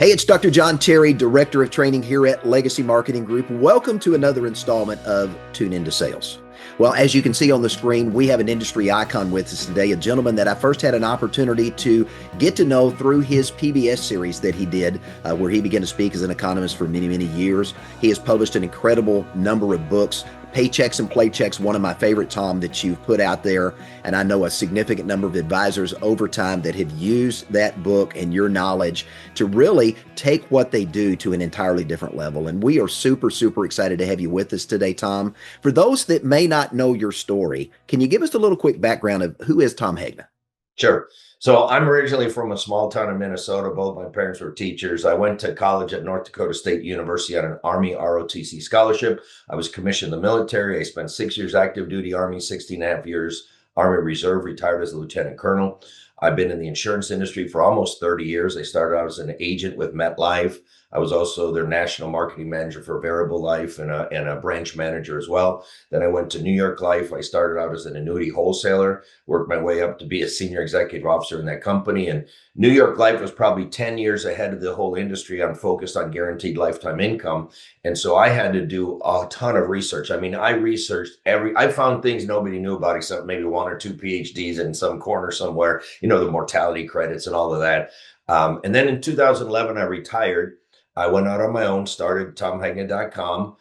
Hey, it's Dr. John Terry, Director of Training here at Legacy Marketing Group. Welcome to another installment of Tune Into Sales. Well, as you can see on the screen, we have an industry icon with us today, a gentleman that I first had an opportunity to get to know through his PBS series that he did, where he began to speak as an economist for many, many years. He has published an incredible number of books. Paychecks and Playchecks, one of my favorite, Tom, that you've put out there. And I know a significant number of advisors over time that have used that book and your knowledge to really take what they do to an entirely different level. And we are super, super excited to have you with us today, Tom. For those that may not know your story, can you give us a little quick background of who is Tom Hegna? Sure. So I'm originally from a small town in Minnesota. Both my parents were teachers. I went to college at North Dakota State University on an Army ROTC scholarship. I was commissioned in the military. I spent 6 years active duty Army, 16 and a half years Army Reserve, retired as a lieutenant colonel. I've been in the insurance industry for almost 30 years. I started out as an agent with MetLife. I was also their national marketing manager for Variable Life and a branch manager as well. Then I went to New York Life. I started out as an annuity wholesaler, worked my way up to be a senior executive officer in that company. And New York Life was probably 10 years ahead of the whole industry on focused on guaranteed lifetime income. And so I had to do a ton of research. I mean, I found things nobody knew about except maybe one or two PhDs in some corner somewhere, the mortality credits and all of that. And then in 2011, I retired. I went out on my own, started tomhegna.com.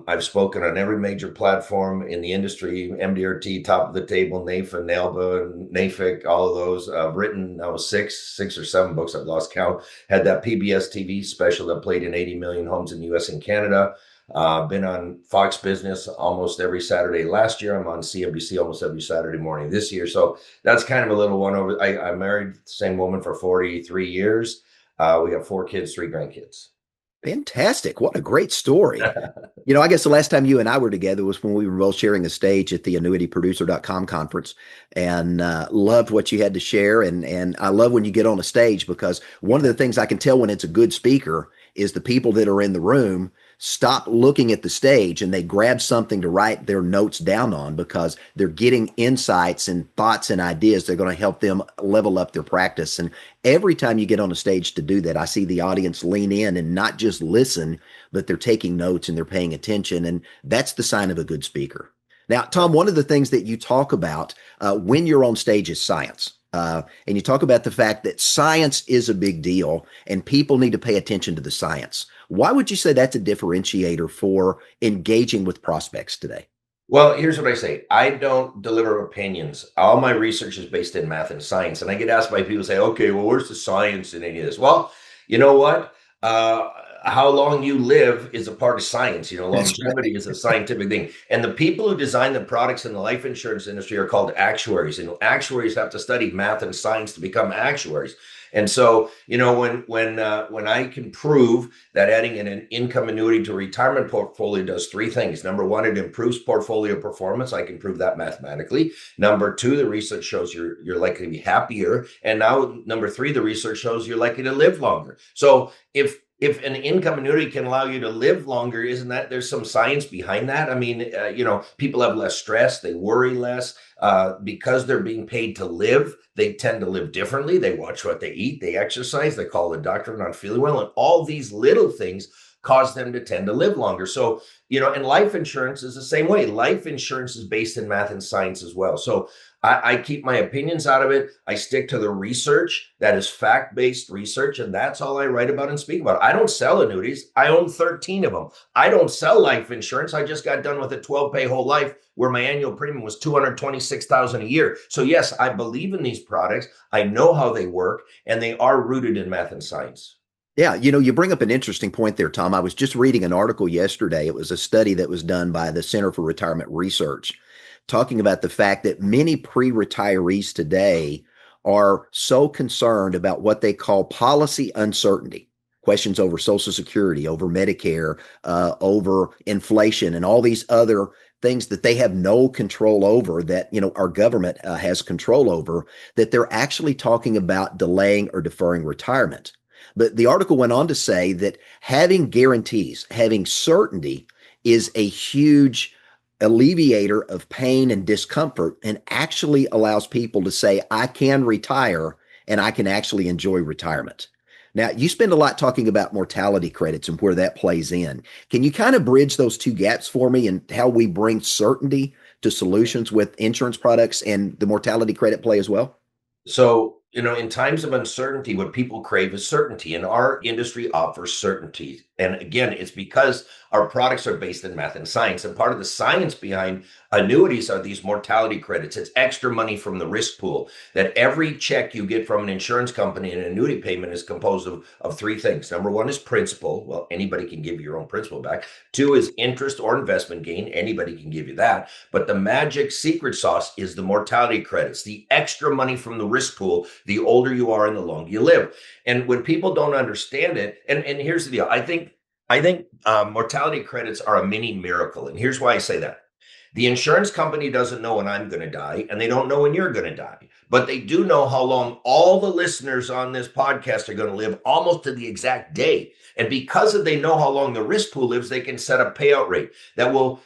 I've spoken on every major platform in the industry, MDRT, Top of the Table, NAFA, NALBA, NAFIC, all of those. I've written, six or seven books, I've lost count. Had that PBS TV special that played in 80 million homes in the US and Canada. Been on Fox Business almost every Saturday last year. I'm on CNBC almost every Saturday morning this year. So that's kind of a little one over. I married the same woman for 43 years. We have 4 kids, 3 grandkids. Fantastic. What a great story. I guess the last time you and I were together was when we were both sharing a stage at the annuityproducer.com conference, and loved what you had to share. And I love when you get on a stage, because one of the things I can tell when it's a good speaker is the people that are in the room stop looking at the stage and they grab something to write their notes down on, because they're getting insights and thoughts and ideas that are going to help them level up their practice. And every time you get on a stage to do that, I see the audience lean in and not just listen, but they're taking notes and they're paying attention. And that's the sign of a good speaker. Now, Tom, one of the things that you talk about when you're on stage is science. And you talk about the fact that science is a big deal and people need to pay attention to the science. Why would you say that's a differentiator for engaging with prospects today? Well, here's what I say. I don't deliver opinions. All my research is based in math and science. And I get asked by people say, okay, well, where's the science in any of this? Well, you know what? How long you live is a part of science. Longevity is a scientific thing. And the people who design the products in the life insurance industry are called actuaries. And actuaries have to study math and science to become actuaries. And so, when I can prove that adding an income annuity to a retirement portfolio does 3 things. Number 1, it improves portfolio performance. I can prove that mathematically. Number 2, the research shows you're likely to be happier. And now, number 3, the research shows you're likely to live longer. So if an income annuity can allow you to live longer, isn't that there's some science behind that? I mean, people have less stress, they worry less, because they're being paid to live. They tend to live differently. They watch what they eat, they exercise, they call the doctor when not feeling well. And all these little things cause them to tend to live longer. So, and life insurance is the same way. Life insurance is based in math and science as well. So I keep my opinions out of it. I stick to the research that is fact-based research, and that's all I write about and speak about. I don't sell annuities. I own 13 of them. I don't sell life insurance. I just got done with a 12-pay whole life where my annual premium was $226,000 a year. So yes, I believe in these products. I know how they work, and they are rooted in math and science. Yeah, you bring up an interesting point there, Tom. I was just reading an article yesterday. It was a study that was done by the Center for Retirement Research, talking about the fact that many pre-retirees today are so concerned about what they call policy uncertainty, questions over Social Security, over Medicare, over inflation, and all these other things that they have no control over, that our government has control over, that they're actually talking about delaying or deferring retirement. But the article went on to say that having guarantees, having certainty, is a huge alleviator of pain and discomfort, and actually allows people to say, I can retire and I can actually enjoy retirement. Now, you spend a lot talking about mortality credits and where that plays in. Can you kind of bridge those two gaps for me and how we bring certainty to solutions with insurance products and the mortality credit play as well? So, in times of uncertainty, what people crave is certainty, and our industry offers certainty. And again, it's because our products are based in math and science. And part of the science behind annuities are these mortality credits. It's extra money from the risk pool that every check you get from an insurance company, an annuity payment is composed of three things. Number one is principal. Well, anybody can give you your own principal back. Two is interest or investment gain. Anybody can give you that. But the magic secret sauce is the mortality credits, the extra money from the risk pool, the older you are and the longer you live. And when people don't understand it, and here's the deal, I think mortality credits are a mini miracle. And here's why I say that. The insurance company doesn't know when I'm going to die, and they don't know when you're going to die, but they do know how long all the listeners on this podcast are going to live, almost to the exact day. And because they know how long the risk pool lives, they can set a payout rate that will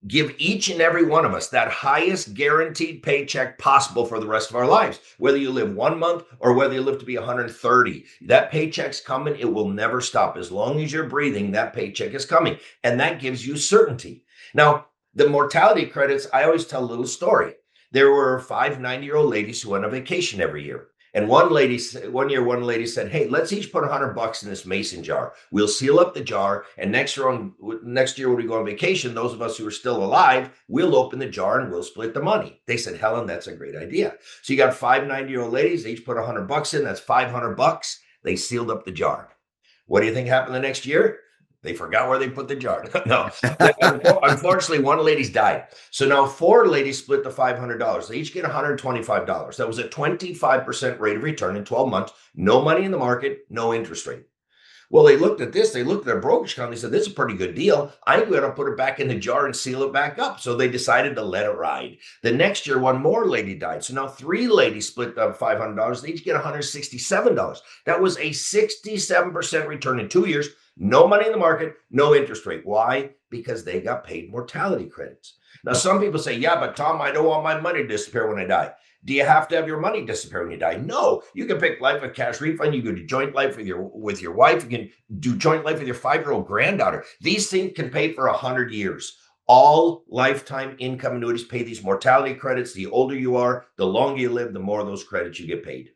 give each and every one of us that highest guaranteed paycheck possible for the rest of our lives. Whether you live 1 month or whether you live to be 130, that paycheck's coming. It will never stop. As long as you're breathing, that paycheck is coming. And that gives you certainty. Now, the mortality credits, I always tell a little story. There were 5 90-year-old ladies who went on vacation every year. And one lady said, "Hey, let's each put $100 in this mason jar. We'll seal up the jar, and next year when we go on vacation, those of us who are still alive, we'll open the jar and we'll split the money." They said, "Helen, that's a great idea." So you got 5 90-year-old ladies, they each put $100 in. That's $500. They sealed up the jar. What do you think happened the next year? They forgot where they put the jar. No, unfortunately, one lady's died. So now 4 ladies split the $500. They each get $125. That was a 25% rate of return in 12 months. No money in the market, no interest rate. Well, they looked at this. They looked at their brokerage company. They said, "This is a pretty good deal. I'm going to put it back in the jar and seal it back up." So they decided to let it ride. The next year, one more lady died. So now 3 ladies split up $500. They each get $167. That was a 67% return in 2 years. No money in the market, no interest rate. Why? Because they got paid mortality credits. Now, some people say, "Yeah, but Tom, I don't want my money to disappear when I die." Do you have to have your money disappear when you die? No. You can pick life with cash refund. You can do joint life with your wife. You can do joint life with your 5-year-old granddaughter. These things can pay for 100 years. All lifetime income annuities pay these mortality credits. The older you are, the longer you live, the more of those credits you get paid.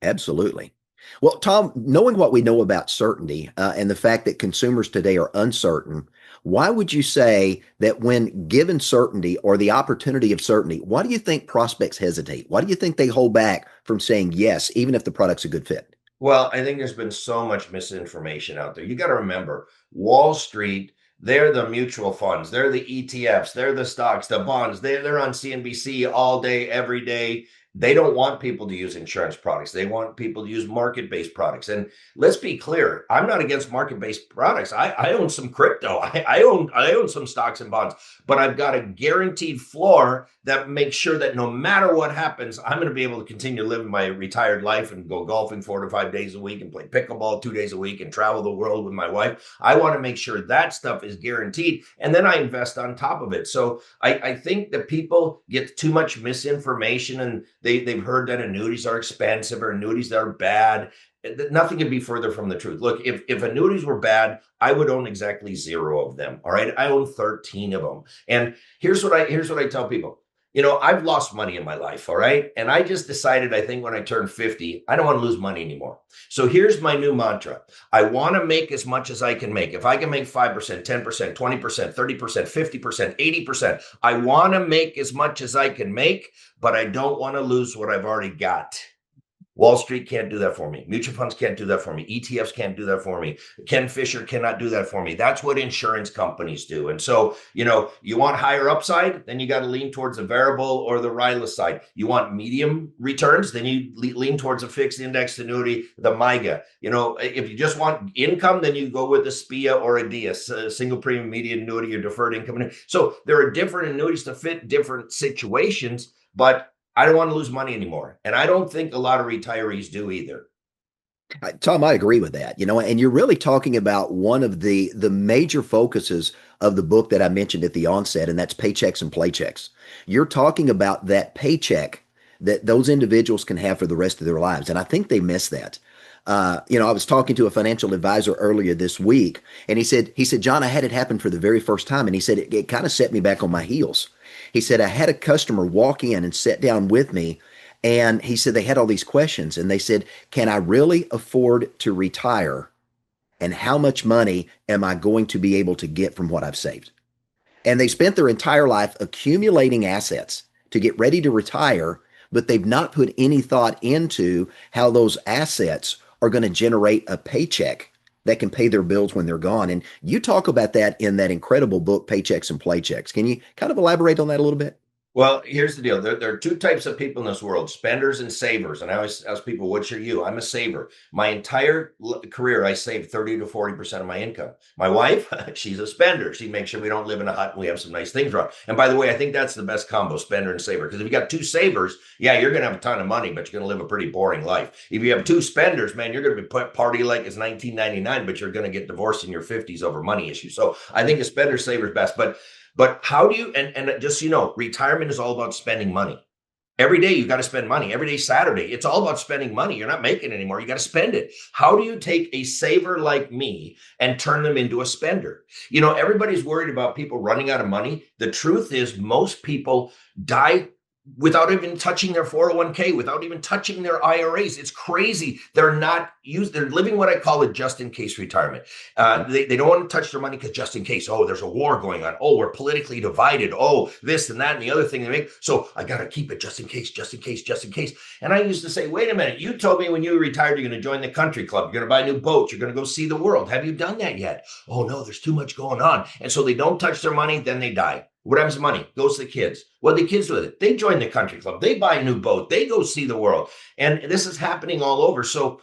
Absolutely. Well, Tom, knowing what we know about certainty and the fact that consumers today are uncertain, why would you say that when given certainty or the opportunity of certainty, why do you think prospects hesitate? Why do you think they hold back from saying yes, even if the product's a good fit? Well, I think there's been so much misinformation out there. You got to remember, Wall Street, they're the mutual funds, they're the ETFs, they're the stocks, the bonds, they're on CNBC all day, every day. They don't want people to use insurance products. They want people to use market-based products. And let's be clear, I'm not against market-based products. I own some crypto. I own some stocks and bonds, but I've got a guaranteed floor that makes sure that no matter what happens, I'm going to be able to continue living my retired life and go golfing 4 to 5 days a week and play pickleball 2 days a week and travel the world with my wife. I want to make sure that stuff is guaranteed. And then I invest on top of it. So I think that people get too much misinformation and they've heard that annuities are expensive or annuities that are bad. Nothing could be further from the truth. Look, if annuities were bad, I would own exactly 0 of them. All right. I own 13 of them. And here's what I tell people. I've lost money in my life. All right. And I just decided, I think when I turned 50, I don't want to lose money anymore. So here's my new mantra. I want to make as much as I can make. If I can make 5%, 10%, 20%, 30%, 50%, 80%, I want to make as much as I can make, but I don't want to lose what I've already got. Wall Street can't do that for me. Mutual funds can't do that for me. ETFs can't do that for me. Ken Fisher cannot do that for me. That's what insurance companies do. And so, you want higher upside, then you got to lean towards the variable or the RILA side. You want medium returns, then you lean towards a fixed index annuity, the MIGA. If you just want income, then you go with a SPIA or a DIAS, a single premium immediate annuity or deferred income annuity. So there are different annuities to fit different situations, but I don't want to lose money anymore. And I don't think a lot of retirees do either. Tom, I agree with that. And you're really talking about one of the major focuses of the book that I mentioned at the onset, and that's Paychecks and Playchecks. You're talking about that paycheck that those individuals can have for the rest of their lives. And I think they miss that. I was talking to a financial advisor earlier this week, and he said, John, I had it happen for the very first time. And he said, it kind of set me back on my heels. He said, I had a customer walk in and sit down with me. And he said, they had all these questions and they said, can I really afford to retire? And how much money am I going to be able to get from what I've saved? And they spent their entire life accumulating assets to get ready to retire, but they've not put any thought into how those assets are going to generate a paycheck that can pay their bills when they're gone. And you talk about that in that incredible book, Paychecks and Playchecks. Can you kind of elaborate on that a little bit? Well, here's the deal. There are two types of people in this world, spenders and savers. And I always ask people, what's your you? I'm a saver. My entire career, I saved 30 to 40% of my income. My wife, she's a spender. She makes sure we don't live in a hut and we have some nice things around. And by the way, I think that's the best combo, spender and saver. Because if you got two savers, yeah, you're going to have a ton of money, but you're going to live a pretty boring life. If you have two spenders, man, you're going to be party like it's 1999, but you're going to get divorced in your 50s over money issues. So I think a spender saver is best. But how do you, and just so you know, retirement is all about spending money. Every day you got to spend money. Every day Saturday, it's all about spending money. You're not making it anymore. You got to spend it. How do you take a saver like me and turn them into a spender? Everybody's worried about people running out of money. The truth is most people die without even touching their 401k, without even touching their IRAs. It's crazy. They're living what I call a just in case retirement. They don't want to touch their money because just in case, oh, there's a war going on. Oh, we're politically divided. Oh, this and that and the other thing they make. So I got to keep it just in case, just in case, just in case. And I used to say, wait a minute, you told me when you retired, you're going to join the country club. You're going to buy a new boat. You're going to go see the world. Have you done that yet? Oh, no, there's too much going on. And so they don't touch their money, then they die. What happens to money? Goes to the kids. What do the kids do with it? They join the country club. They buy a new boat. They go see the world. And this is happening all over. So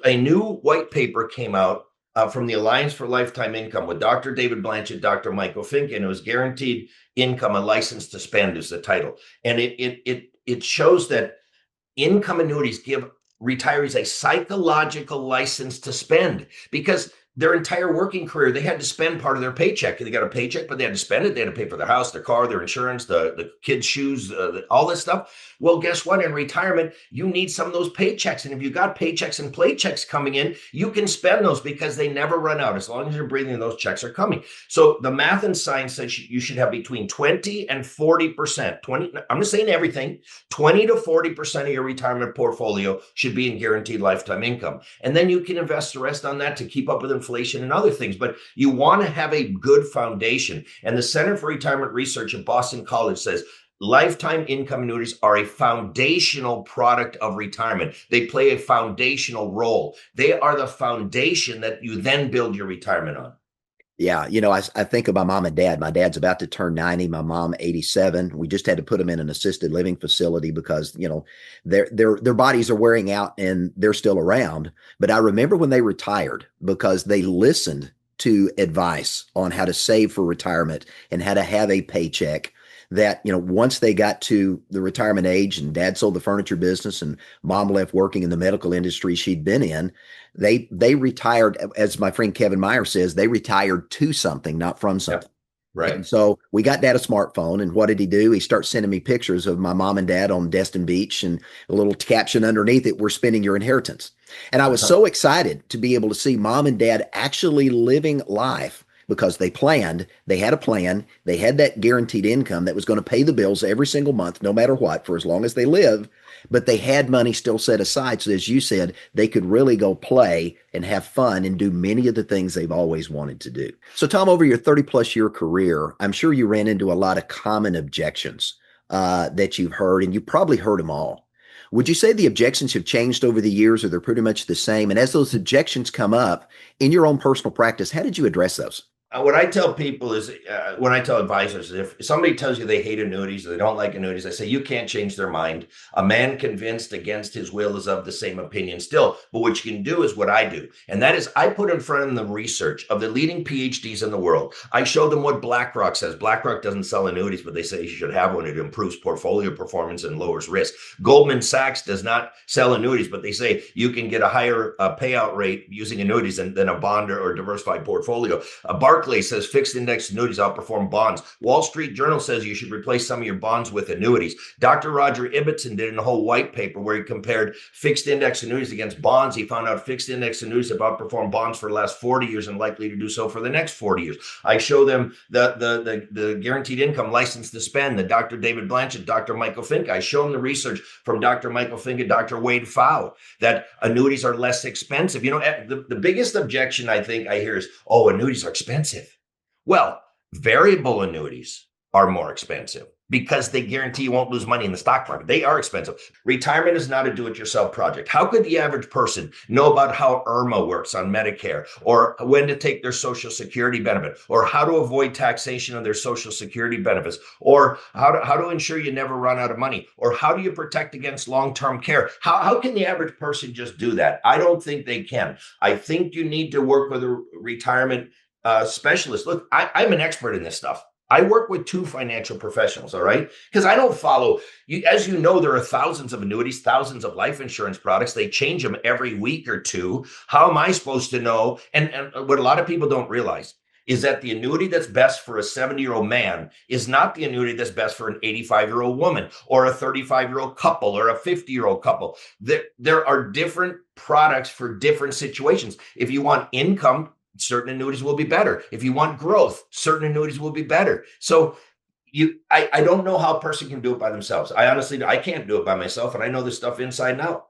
a new white paper came out from the Alliance for Lifetime Income with Dr. David Blanchett, Dr. Michael Fink, and it was Guaranteed Income, a License to Spend is the title. And it shows that income annuities give retirees a psychological license to spend because their entire working career, they had to spend part of their paycheck. They got a paycheck, but they had to spend it. They had to pay for their house, their car, their insurance, the kids' shoes, all this stuff. Well, guess what? In retirement, you need some of those paychecks. And if you got paychecks and playchecks coming in, you can spend those because they never run out. As long as you're breathing, those checks are coming. So the math and science says you should have between 20 and 40%. I'm just saying everything. 20 to 40% of your retirement portfolio should be in guaranteed lifetime income. And then you can invest the rest on that to keep up with inflation and other things. But you want to have a good foundation. And the Center for Retirement Research at Boston College says lifetime income annuities are a foundational product of retirement. They play a foundational role. They are the foundation that you then build your retirement on. Yeah, I think of my mom and dad. My dad's about to turn 90, my mom 87. We just had to put them in an assisted living facility because, their bodies are wearing out and they're still around. But I remember when they retired because they listened to advice on how to save for retirement and how to have a paycheck that, once they got to the retirement age and dad sold the furniture business and mom left working in the medical industry she'd been in, they retired, as my friend Kevin Meyer says, they retired to something, not from something. Yep. Right. And so we got dad a smartphone, and what did he do? He starts sending me pictures of my mom and dad on Destin Beach and a little caption underneath it, "We're spending your inheritance." And I was so excited to be able to see mom and dad actually living life because they had a plan, they had that guaranteed income that was going to pay the bills every single month, no matter what, for as long as they live, but they had money still set aside. So as you said, they could really go play and have fun and do many of the things they've always wanted to do. So Tom, over your 30 plus year career, I'm sure you ran into a lot of common objections that you've heard, and you probably heard them all. Would you say the objections have changed over the years, or they're pretty much the same? And as those objections come up in your own personal practice, how did you address those? What I tell people is, when I tell advisors, if somebody tells you they hate annuities or they don't like annuities, I say, you can't change their mind. A man convinced against his will is of the same opinion still. But what you can do is what I do. And that is I put in front of them research of the leading PhDs in the world. I show them what BlackRock says. BlackRock doesn't sell annuities, but they say you should have one. It improves portfolio performance and lowers risk. Goldman Sachs does not sell annuities, but they say you can get a higher payout rate using annuities than a bond or diversified portfolio. Barclays says fixed index annuities outperform bonds. Wall Street Journal says you should replace some of your bonds with annuities. Dr. Roger Ibbotson did a whole white paper where he compared fixed index annuities against bonds. He found out fixed index annuities have outperformed bonds for the last 40 years and likely to do so for the next 40 years. I show them the guaranteed income license to spend, the Dr. David Blanchett, Dr. Michael Fink. I show them the research from Dr. Michael Fink and Dr. Wade Pfau that annuities are less expensive. The biggest objection I think I hear is, oh, annuities are expensive. Well, variable annuities are more expensive because they guarantee you won't lose money in the stock market. They are expensive. Retirement is not a do-it-yourself project. How could the average person know about how IRMA works on Medicare, or when to take their Social Security benefit, or how to avoid taxation of their Social Security benefits, or how to ensure you never run out of money, or how do you protect against long-term care? How can the average person just do that? I don't think they can. I think you need to work with a retirement specialist. Look, I'm an expert in this stuff. I work with 2 financial professionals, all right? Because I don't follow, as you know, there are thousands of annuities, thousands of life insurance products. They change them every week or two. How am I supposed to know? And what a lot of people don't realize is that the annuity that's best for a 70-year-old man is not the annuity that's best for an 85-year-old woman or a 35-year-old couple or a 50-year-old couple. There are different products for different situations. If you want income, certain annuities will be better. If you want growth, certain annuities will be better. So I don't know how a person can do it by themselves. I can't do it by myself, and I know this stuff inside and out.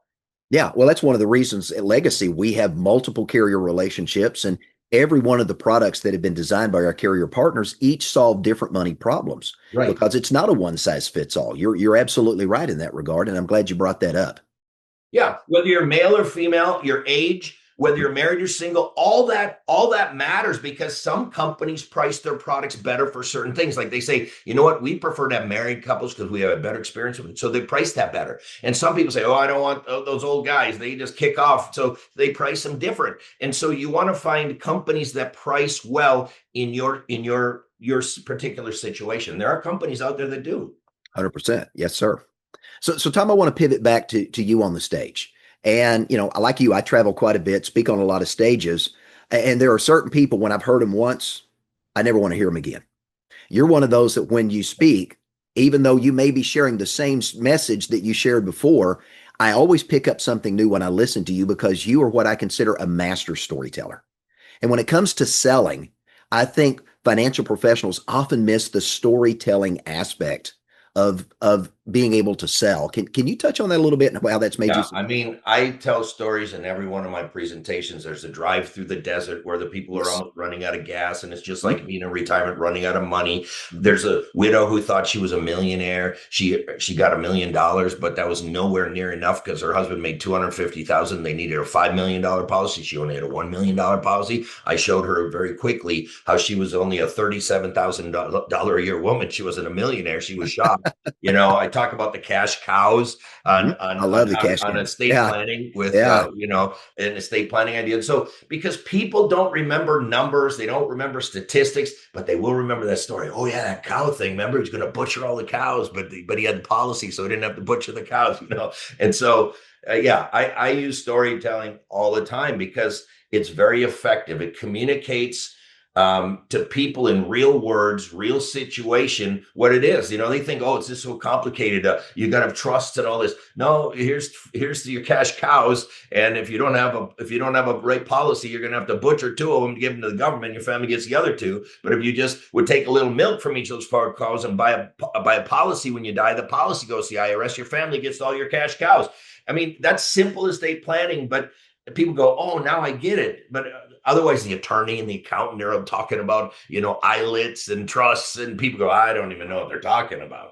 Yeah, well, that's one of the reasons at Legacy we have multiple carrier relationships, and every one of the products that have been designed by our carrier partners each solve different money problems, Right? Because it's not a one size fits all. You're absolutely right in that regard, and I'm glad you brought that up. Yeah, whether you're male or female, your age, whether you're married or single, all that matters, because some companies price their products better for certain things. Like they say, you know what, we prefer to have married couples because we have a better experience with it. So they price that better. And some people say, oh, I don't want those old guys. They just kick off. So they price them different. And so you want to find companies that price well in your particular situation. There are companies out there that do. 100%. Yes, sir. So Tom, I want to pivot back to you on the stage. And, like you, I travel quite a bit, speak on a lot of stages. And there are certain people, when I've heard them once, I never want to hear them again. You're one of those that when you speak, even though you may be sharing the same message that you shared before, I always pick up something new when I listen to you, because you are what I consider a master storyteller. And when it comes to selling, I think financial professionals often miss the storytelling aspect of being able to sell. Can you touch on that a little bit and how that's made you? I mean, I tell stories in every one of my presentations. There's a drive through the desert where the people are almost running out of gas, and it's just like being in retirement, running out of money. There's a widow who thought she was a millionaire. She got $1 million, but that was nowhere near enough because her husband made $250,000. They needed a $5 million policy. She only had a $1 million policy. I showed her very quickly how she was only a $37,000 a year woman. She wasn't a millionaire. She was shocked. I talk about the cash cows on estate planning with an estate planning idea. So because people don't remember numbers, they don't remember statistics, but they will remember that story. Oh yeah, that cow thing. Remember, he was going to butcher all the cows, but he had the policy, so he didn't have to butcher the cows. And so I use storytelling all the time because it's very effective. It communicates to people in real words, real situation, what it is. They think, oh, it's just so complicated. You're gonna have trusts and all this. No, here's your cash cows, and if you don't have a right policy, you're gonna have to butcher 2 of them to give them to the government. Your family gets the other 2. But if you just would take a little milk from each of those cows and buy a policy, when you die, the policy goes to the IRS. Your family gets all your cash cows. I mean, that's simple estate planning, but people go, oh, now I get it. But otherwise, the attorney and the accountant, they're all talking about, ILITs and trusts, and people go, I don't even know what they're talking about.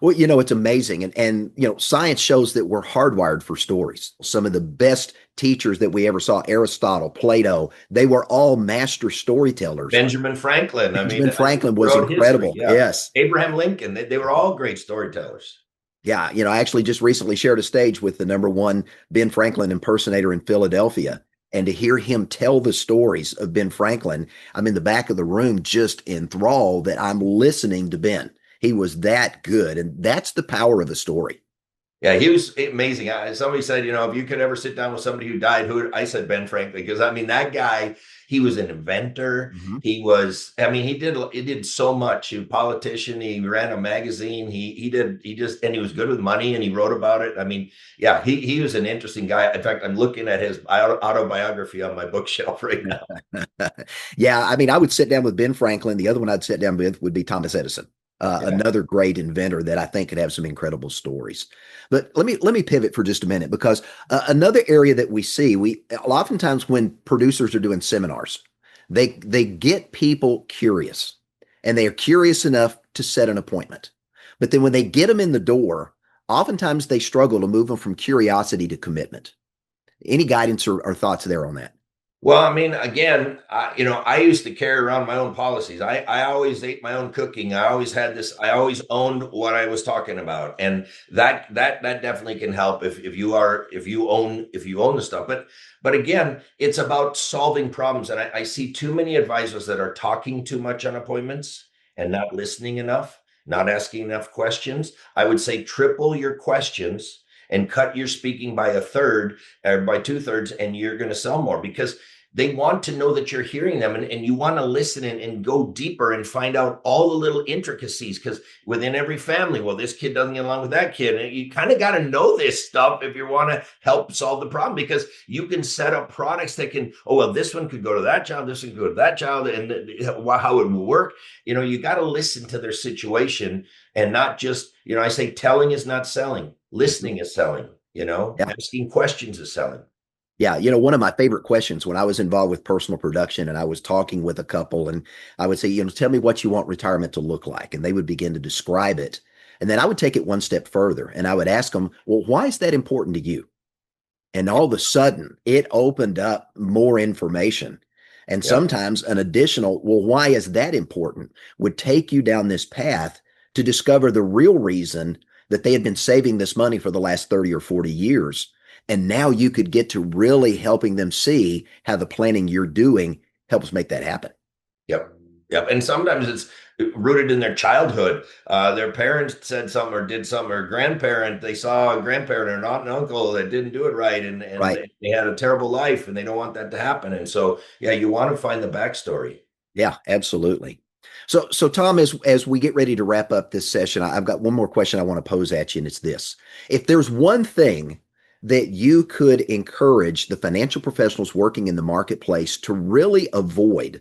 Well, it's amazing. And science shows that we're hardwired for stories. Some of the best teachers that we ever saw, Aristotle, Plato, they were all master storytellers. Benjamin Franklin. Benjamin Franklin was incredible. Yeah. Yes. Abraham Lincoln. They were all great storytellers. Yeah. I actually just recently shared a stage with the #1 Ben Franklin impersonator in Philadelphia. And to hear him tell the stories of Ben Franklin, I'm in the back of the room just enthralled that I'm listening to Ben. He was that good. And that's the power of the story. Yeah, he was amazing. Somebody said, if you could ever sit down with somebody who died, I said Ben Franklin, because I mean that guy, he was an inventor. Mhm. He did so much. He was a politician. He ran a magazine. He was good with money, and he wrote about it. I mean, yeah, he was an interesting guy. In fact, I'm looking at his autobiography on my bookshelf right now. Yeah, I mean, I would sit down with Ben Franklin. The other one I'd sit down with would be Thomas Edison, Yeah. another great inventor that I think could have some incredible stories. But let me pivot for just a minute because another area that we see, we oftentimes when producers are doing seminars, they get people curious, and they are curious enough to set an appointment. But then when they get them in the door, oftentimes they struggle to move them from curiosity to commitment. Any guidance or thoughts there on that? Well, I mean, again, I used to carry around my own policies. I always ate my own cooking. I always had this. I always owned what I was talking about, and that definitely can help if you own the stuff. But again, it's about solving problems, and I see too many advisors that are talking too much on appointments and not listening enough, not asking enough questions. I would say triple your questions and cut your speaking by a third or by two-thirds, and you're going to sell more because they want to know that you're hearing them, and you want to listen and go deeper and find out all the little intricacies, because within every family, well, this kid doesn't get along with that kid, and you kind of got to know this stuff if you want to help solve the problem, because you can set up products that can, oh well, this one could go to that child, this one could go to that child, and how it will work. You got to listen to their situation, and not just, I say telling is not selling, Mhm. listening is selling. Yeah. Asking questions is selling. Yeah, one of my favorite questions when I was involved with personal production and I was talking with a couple and I would say, tell me what you want retirement to look like. And they would begin to describe it. And then I would take it one step further and I would ask them, well, why is that important to you? And all of a sudden it opened up more information. And Yep. sometimes an additional, well, why is that important would take you down this path to discover the real reason that they had been saving this money for the last 30 or 40 years. And now you could get to really helping them see how the planning you're doing helps make that happen. Yep. Yep. And sometimes it's rooted in their childhood. Their parents said something or did something, or grandparent, they saw a grandparent or an aunt and uncle that didn't do it right, and Right. they had a terrible life, and they don't want that to happen. And so, yeah, you want to find the backstory. Yeah, absolutely. So Tom, as we get ready to wrap up this session, I've got one more question I want to pose at you, and it's this: if there's one thing that you could encourage the financial professionals working in the marketplace to really avoid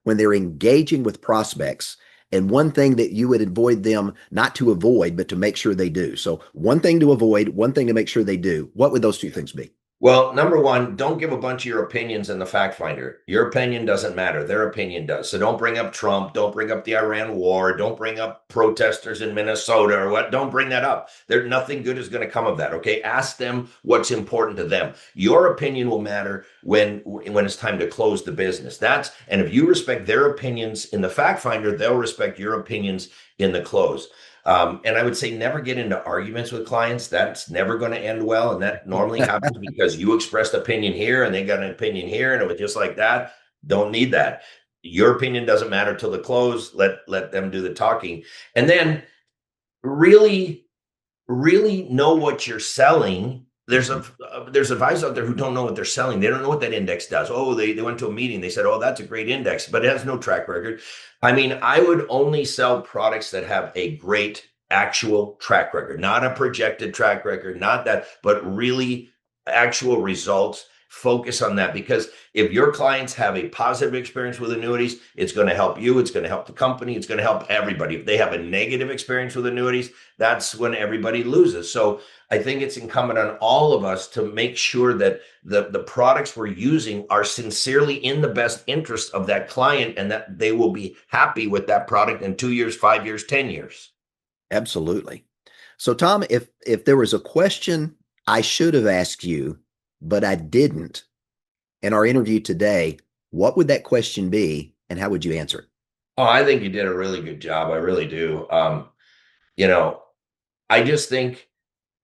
when they're engaging with prospects, and one thing that you would avoid them not to avoid, but to make sure they do. So, one thing to avoid, one thing to make sure they do. What would those two things be? Well, number one, don't give a bunch of your opinions in the fact finder. Your opinion doesn't matter. Their opinion does. So don't bring up Trump. Don't bring up the Iran war. Don't bring up protesters in Minnesota or what. Don't bring that up. There, nothing good is going to come of that. Okay. Ask them what's important to them. Your opinion will matter when it's time to close the business. And if you respect their opinions in the fact finder, they'll respect your opinions in the close. And I would say never get into arguments with clients. That's never going to end well. And that normally happens because you expressed opinion here and they got an opinion here, and it was just like that. Don't need that. Your opinion doesn't matter till the close. Let them do the talking. And then really, really know what you're selling. There's advisors out there who don't know what they're selling. They don't know what that index does. Oh, they went to a meeting. They said, oh, that's a great index, but it has no track record. I mean, I would only sell products that have a great actual track record, not a projected track record, not that, but really actual results. Focus on that, because if your clients have a positive experience with annuities, it's going to help you. It's going to help the company. It's going to help everybody. If they have a negative experience with annuities, that's when everybody loses. So I think it's incumbent on all of us to make sure that the products we're using are sincerely in the best interest of that client, and that they will be happy with that product in 2 years, 5 years, 10 years. Absolutely. So, Tom, if there was a question I should have asked you, but I didn't in our interview today, what would that question be, and how would you answer it? Oh, I think you did a really good job. I really do. You know, I just think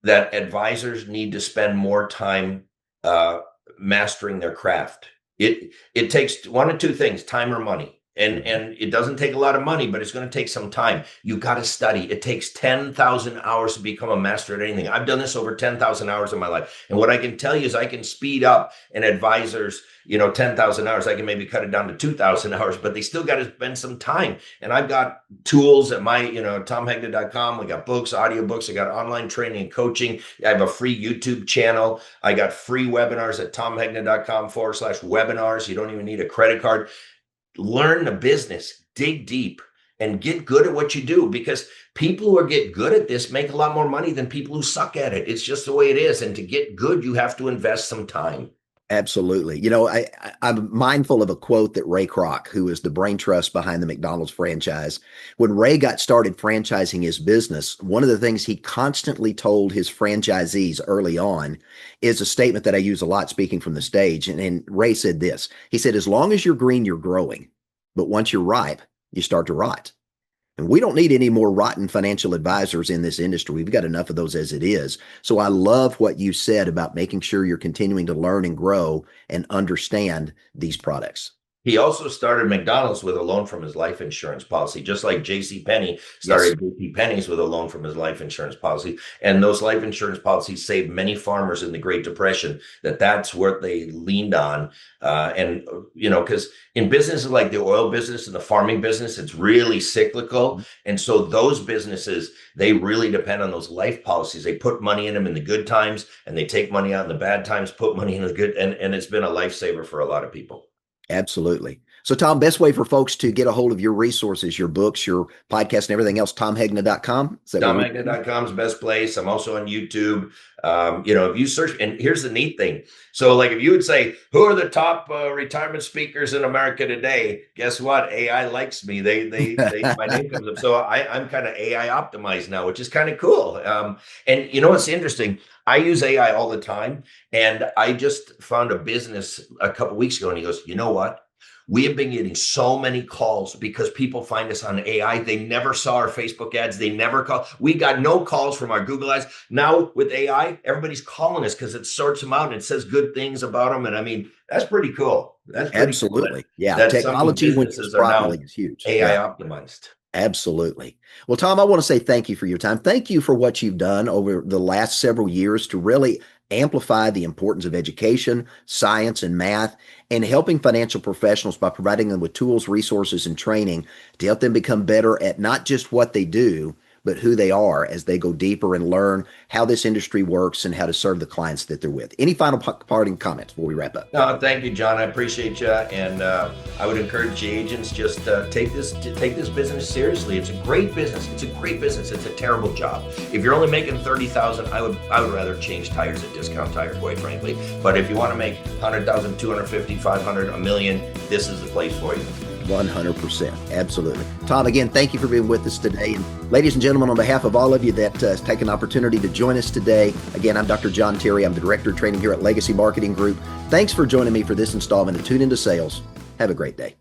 that advisors need to spend more time uh, mastering their craft. It takes one of two things: time or money. And it doesn't take a lot of money, but it's going to take some time. You got to study. It takes 10,000 hours to become a master at anything. I've done this over 10,000 hours in my life. And what I can tell you is I can speed up an advisor's, 10,000 hours. I can maybe cut it down to 2,000 hours, but they still got to spend some time. And I've got tools at my, tomhegna.com. We got books, audiobooks. I got online training and coaching. I have a free YouTube channel. I got free webinars at tomhegna.com/webinars. You don't even need a credit card. Learn the business, dig deep, and get good at what you do, because people who get good at this make a lot more money than people who suck at it. It's just the way it is. And to get good, you have to invest some time. Absolutely. I'm mindful of a quote that Ray Kroc, who is the brain trust behind the McDonald's franchise, when Ray got started franchising his business, one of the things he constantly told his franchisees early on is a statement that I use a lot speaking from the stage. And Ray said this. He said, as long as you're green, you're growing. But once you're ripe, you start to rot. And we don't need any more rotten financial advisors in this industry. We've got enough of those as it is. So I love what you said about making sure you're continuing to learn and grow and understand these products. He also started McDonald's with a loan from his life insurance policy, just like J.C. Penney started J.C. Penney's with a loan from his life insurance policy. And those life insurance policies saved many farmers in the Great Depression. That's what they leaned on. Because in businesses like the oil business and the farming business, it's really cyclical. And so those businesses, they really depend on those life policies. They put money in them in the good times, and they take money out in the bad times, put money in the good. And it's been a lifesaver for a lot of people. Absolutely. So, Tom, best way for folks to get a hold of your resources, your books, your podcast, and everything else, tomhegna.com? Tomhegna.com is the best place. I'm also on YouTube. If you search, and here's the neat thing. So like if you would say, who are the top retirement speakers in America today? Guess what? AI likes me. They my name comes up. So I'm kind of AI optimized now, which is kind of cool. And what's interesting? I use AI all the time. And I just found a business a couple of weeks ago, and he goes, you know what? We have been getting so many calls because people find us on AI. They never saw our Facebook ads. They never call. We got no calls from our Google ads. Now with AI, everybody's calling us because it sorts them out and it says good things about them. And I mean, that's pretty cool. That's pretty absolutely cool. Yeah. Technology, when it's properly, is huge. AI optimized. Absolutely. Well, Tom, I want to say thank you for your time. Thank you for what you've done over the last several years to really amplify the importance of education, science, and math, and helping financial professionals by providing them with tools, resources, and training to help them become better at not just what they do, but who they are as they go deeper and learn how this industry works and how to serve the clients that they're with. Any final parting comments before we wrap up? No, thank you, John. I appreciate you. And I would encourage the agents, just take this business seriously. It's a great business. It's a great business. It's a terrible job. If you're only making $30,000, I would rather change tires at Discount Tire, quite frankly. But if you want to make $100,000, $250,000, $500,000, $1 million, this is the place for you. 100%. Absolutely. Tom, again, thank you for being with us today. And ladies and gentlemen, on behalf of all of you that take an opportunity to join us today, again, I'm Dr. John Terry. I'm the Director of Training here at Legacy Marketing Group. Thanks for joining me for this installment of Tune Into Sales. Have a great day.